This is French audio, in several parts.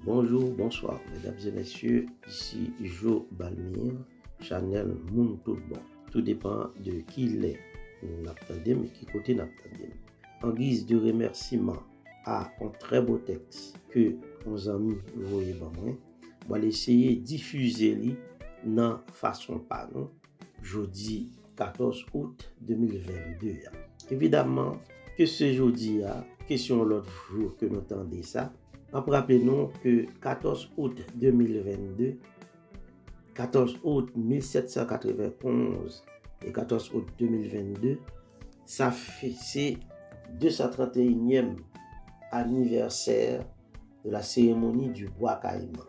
Bonjour, bonsoir, mesdames et messieurs, ici Joe Balmire, Chanel Moun tout bon. Tout dépend de qui il est, n'attendez, qui côté n'attendez. En guise de remerciement à un très beau texte que nos amis voyaient par moi, on va essayer de diffuser dans façon pas non, jeudi 14 août 2022. Évidemment que ce jeudi, question l'autre jour que nous entendons ça, rappelez-nous que 14 août 2022, 14 août 1791 et 14 août 2022, ça fait c'est 231e anniversaire de la cérémonie du bois caïman.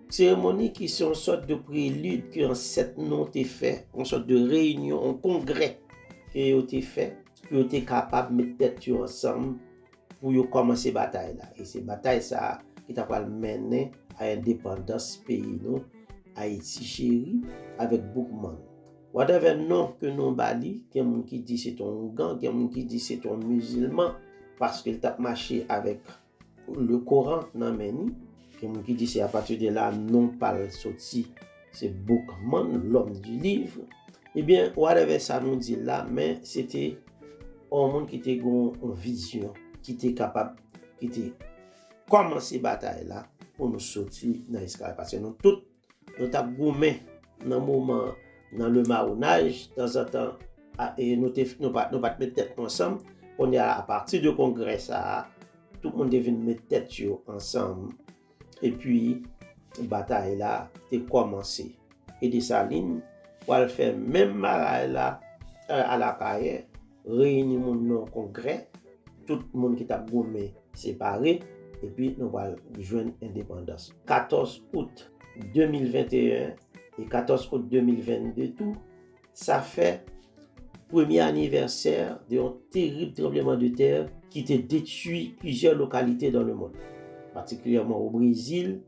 Cérémonie qui sont une sorte de prélude que en 7 noms été fait, une sorte de réunion, un congrès qui a été fait, qui a été capable de mettre tête ensemble pour commencer la bataille là. Et cette bataille ça qui t'a pas mené à l'indépendance pays nous Haïti chéri avec beaucoup de monde. Whatever nom que nous bali, il y a des gens qui disent c'est un gang, il y a des gens qui disent c'est un musulman parce qu'il t'a marché avec le Coran dans meni. Il y a des gens qui disent c'est à partir de là non pas sorti, c'est Bookman, l'homme du livre. Eh bien, whatever ça nous dit là, mais c'était un monde qui était une vision, qui était capable, qui était commencer la bataille là pour nous sortir dans l'esclavage. Parce que nous tous, nous avons gommé dans le moment, dans le marronnage, de temps en temps, et nous ne pas mettre tête ensemble. On est à partir du congrès, ça, tout le monde devait mettre tête ensemble. Et puis, la bataille là, a commencé. Et de sa ligne, pour le faire même bataille là, à la carrière, réunir mon congrès, tout le monde qui t'a gommé séparé, et puis nous allons joindre l'indépendance. 14 août 2021 et 14 août 2022, tout, ça fait premier anniversaire d'un terrible tremblement de terre qui a détruit plusieurs localités dans le monde, particulièrement au Brésil,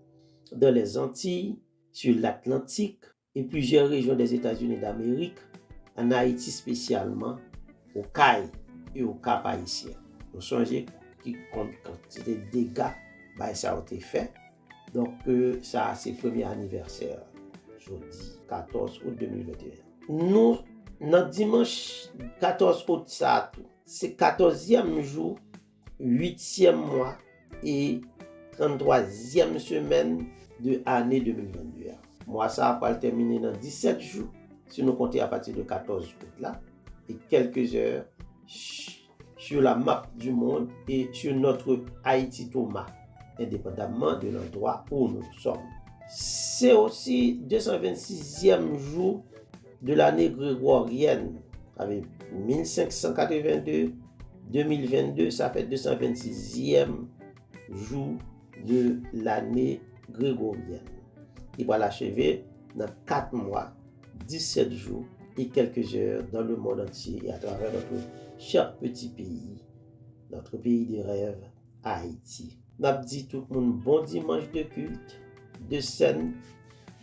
dans les Antilles, sur l'Atlantique et plusieurs régions des États-Unis d'Amérique, en Haïti spécialement, au Caraïbes et au Cap haïtien. Nous songez qui compte quantité de dégâts, ça a été fait. Donc, ça, c'est le premier anniversaire, jeudi 14 août 2021. Nous, notre dimanche 14 août, ça, c'est 14e jour, 8e mois et 33e semaine de l'année 2022. Moi, ça va terminer dans 17 jours, si nous comptons à partir de 14 août là, et quelques heures sur la map du monde et sur notre Haïti Thomas, indépendamment de l'endroit où nous sommes. C'est aussi 226e jour de l'année grégorienne, avec 1582, 2022, ça fait 226e jour de l'année grégorienne. Il va l'achever dans 4 mois, 17 jours et quelques heures dans le monde entier et à travers notre cher petit pays, notre pays des rêves, Haïti. Nous avons dit tout le monde bon dimanche de culte, de scène,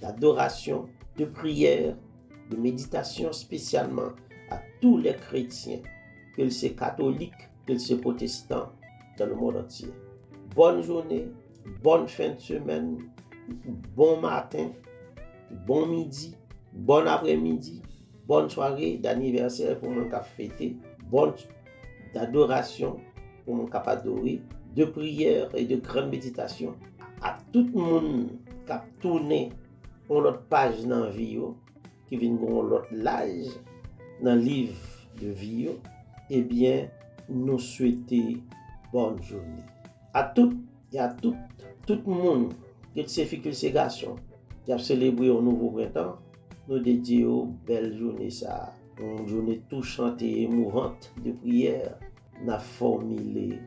d'adoration, de prière, de méditation spécialement à tous les chrétiens, qu'ils soient catholiques, qu'ils soient protestants, dans le monde entier. Bonne journée, bonne fin de semaine, bon matin, bon midi, bon après-midi, bonne soirée d'anniversaire pour mon cap fêté, bonne d'adoration pour mon cap adoré, de prière et de grande méditation à tout le monde qui a tourné sur notre page dans la vie, qui vient de l'autre l'âge dans le livre de vie, eh bien, nous souhaitons bonne journée. À toutes et à tout le monde, qu'il se filles, qu'il se garçons, qui a célébré un nouveau printemps, nous dédions belle journée ça, une journée touchante et émouvante de prière. Nous avons formulé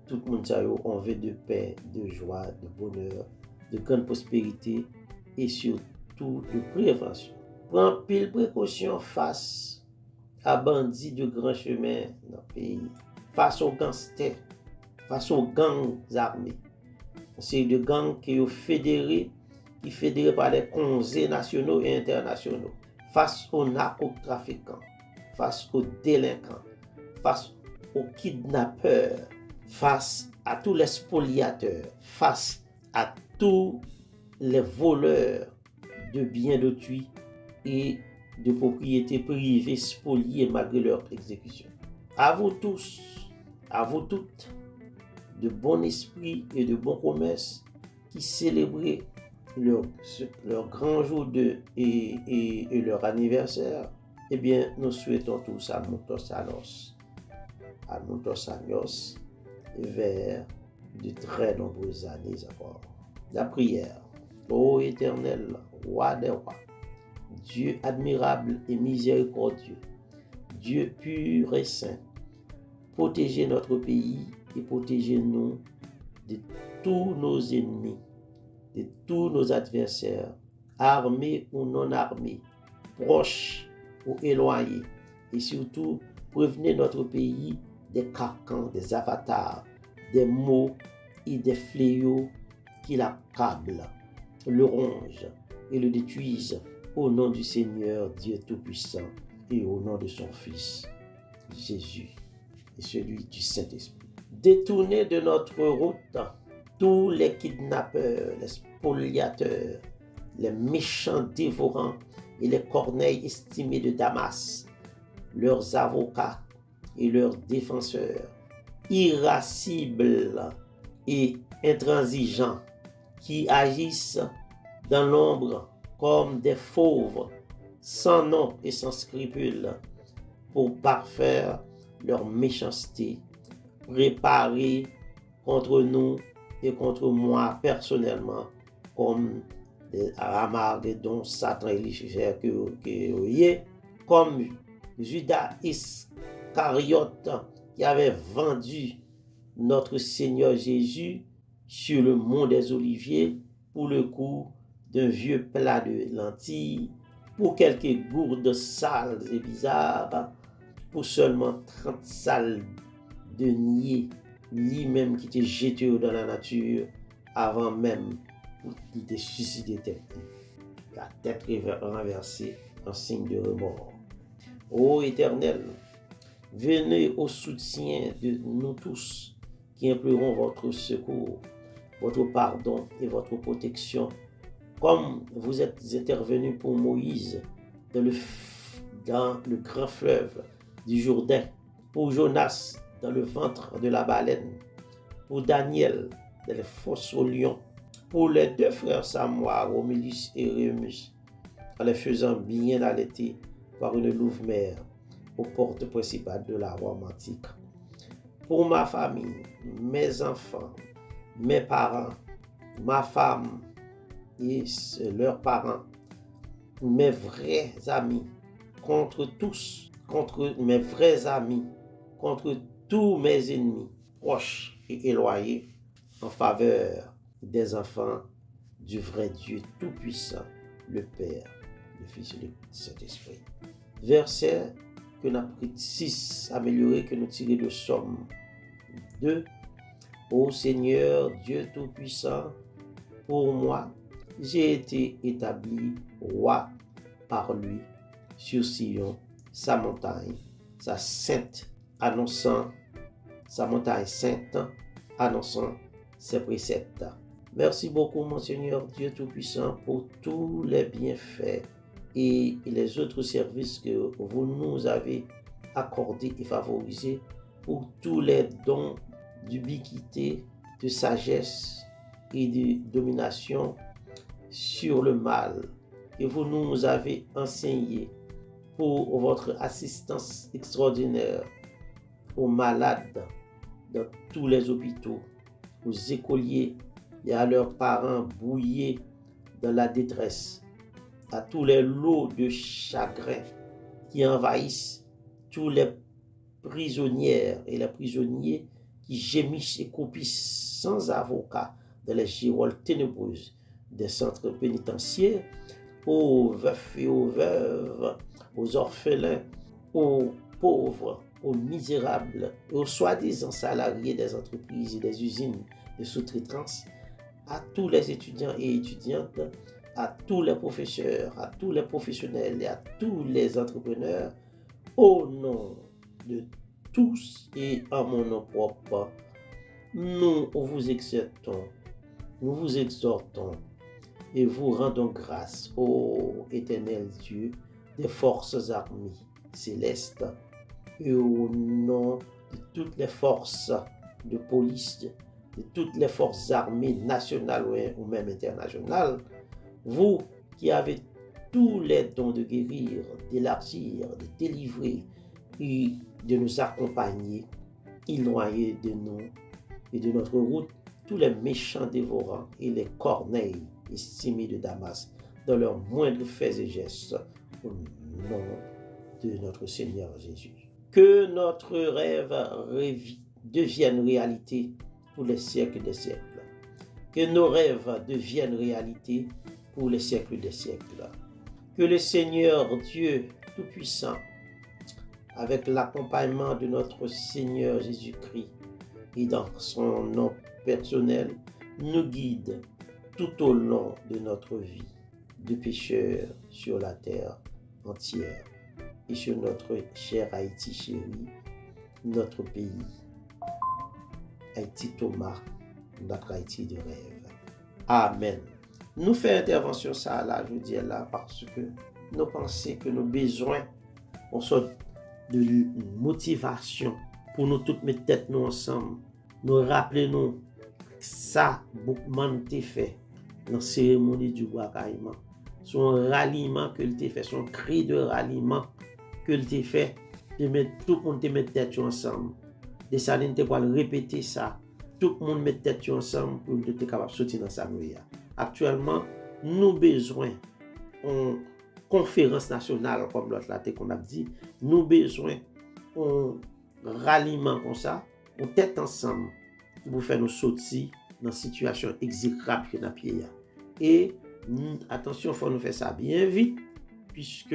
tout le monde en vœu de paix, de joie, de bonheur, de grande prospérité et surtout de prévention. Prends pile précaution face à bandits de grands chemins dans le pays, face aux gangsters, face aux gangs armés. C'est des gangs qui sont fédérés par les conseils nationaux et internationaux, face aux narcotrafiquants, face aux délinquants, face aux kidnappeurs, face à tous les spoliateurs, face à tous les voleurs de biens d'autrui et de propriétés privées spoliées malgré leur exécution. À vous tous, à vous toutes, de bon esprit et de bon commerce qui célébrez leur grand jour et leur anniversaire, eh bien, nous souhaitons tous à Montos Años vers de très nombreuses années encore. La prière. Ô Éternel, Roi des rois, Dieu admirable et miséricordieux, Dieu pur et saint, protégez notre pays et protégez-nous de tous nos ennemis, de tous nos adversaires, armés ou non armés, proches ou éloignés, et surtout prévenez notre pays des carcans, des avatars, des maux et des fléaux qui l'accablent, le rongent et le détruisent, au nom du Seigneur Dieu Tout-Puissant et au nom de son Fils, Jésus, et celui du Saint-Esprit. Détournez de notre route tous les kidnappeurs, les spoliateurs, les méchants dévorants et les corneilles estimés de Damas, leurs avocats et leurs défenseurs, irascibles et intransigeants, qui agissent dans l'ombre comme des fauves, sans nom et sans scrupules, pour parfaire leur méchanceté, préparée contre nous et contre moi personnellement, comme des Ramagédon, Satan et Lucifer comme Judas Iscariote qui avait vendu notre Seigneur Jésus sur le mont des Oliviers pour le coût d'un vieux plat de lentilles, pour quelques gourdes sales et bizarres, pour seulement 30 salles de niais, lui-même qui était jeté dans la nature avant même qu'il était suicidé tête, la tête renversée en signe de remords. Ô Éternel, venez au soutien de nous tous qui implorons votre secours, votre pardon et votre protection, comme vous êtes intervenu pour Moïse dans le grand fleuve du Jourdain, pour Jonas dans le ventre de la baleine, pour Daniel dans les fosses aux lions, pour les deux frères Samoa, Romulus et Rémus, en les faisant bien allaiter par une louve-mère aux portes principales de la Rome antique, pour ma famille, mes enfants, mes parents, ma femme et leurs parents, mes vrais amis, contre mes vrais amis, contre tous mes ennemis, proches et éloignés, en faveur des enfants du vrai Dieu Tout-Puissant, le Père, le Fils et le Saint-Esprit. Verset que nous avons pris 6 amélioré, que nous tirons de Somme 2. Ô Seigneur Dieu Tout-Puissant, pour moi, j'ai été établi roi par lui sur Sion, sa montagne, sa montagne sainte, annonçant ses préceptes. Merci beaucoup, mon Seigneur Dieu Tout-Puissant, pour tous les bienfaits et les autres services que vous nous avez accordés et favorisés, pour tous les dons d'ubiquité, de sagesse et de domination sur le mal que vous nous avez enseigné, pour votre assistance extraordinaire aux malades dans tous les hôpitaux, aux écoliers et à leurs parents brouillés dans la détresse, à tous les lots de chagrin qui envahissent tous les prisonnières et les prisonniers qui gémissent et coupissent sans avocat dans les girolles ténébreuses des centres pénitentiaires, aux veufs et aux veuves, aux orphelins, aux pauvres, aux misérables et aux soi-disant salariés des entreprises et des usines de sous-traitance, à tous les étudiants et étudiantes, à tous les professeurs, à tous les professionnels et à tous les entrepreneurs, au nom de tous et à mon nom propre, nous vous exhortons nous vous exhortons et vous rendons grâce, ô éternel Dieu des forces armées célestes, et au nom de toutes les forces de police, de toutes les forces armées nationales ou même internationales, vous qui avez tous les dons de guérir, d'élargir, de délivrer et de nous accompagner, éloigner de nous et de notre route tous les méchants dévorants et les corneilles estimés de Damas dans leurs moindres faits et gestes, au nom de notre Seigneur Jésus. Que notre rêve devienne réalité pour les siècles des siècles. Que nos rêves deviennent réalité pour les siècles des siècles. Que le Seigneur Dieu Tout-Puissant, avec l'accompagnement de notre Seigneur Jésus-Christ et dans son nom personnel, nous guide tout au long de notre vie de pécheurs sur la terre entière et sur notre cher Haïti chéri, notre pays, Haïti Thomas, notre Haïti de rêve. Amen. Nous faisons intervention ça là, je dis là, parce que nous pensons que nos besoins, on sorte de motivation pour nous toutes mettre tête nous ensemble, nous rappeler nous ça Boukman t'a fait dans la cérémonie du bois caïman, son ralliement que il t'a fait, son cri de ralliement que il t'a fait, de mettre tout le monde te mettre tête ensemble. De ça, nous te répéter ça. Tout le monde met tête ensemble pour nous être capable de sortir dans sa nuit. Actuellement, nous avons besoin en conférence nationale, comme l'autre là qu'on a dit, nous avons besoin en ralliement comme ça, on tête ensemble pour faire nous sortir dans une situation exécrable que nous avons. Et attention, il faut nous faire ça bien vite, puisque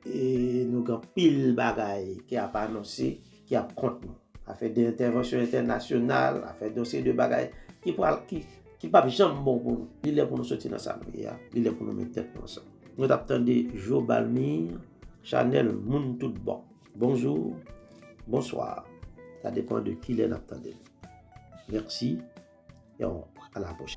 nous avons pile bagaille qui a pas annoncé, qui a contre nous. A fait des interventions internationales, a fait dossier de bagaille qui pas jamais bon pour nous. Il est pour nous sortir dans sa vie, il est pour nous mettre tête ensemble. Nous attendons Joe Balmire, Chanel Moun tout bon. Bonjour, bonsoir. Ça dépend de qui l'est attendez. Merci et à la prochaine.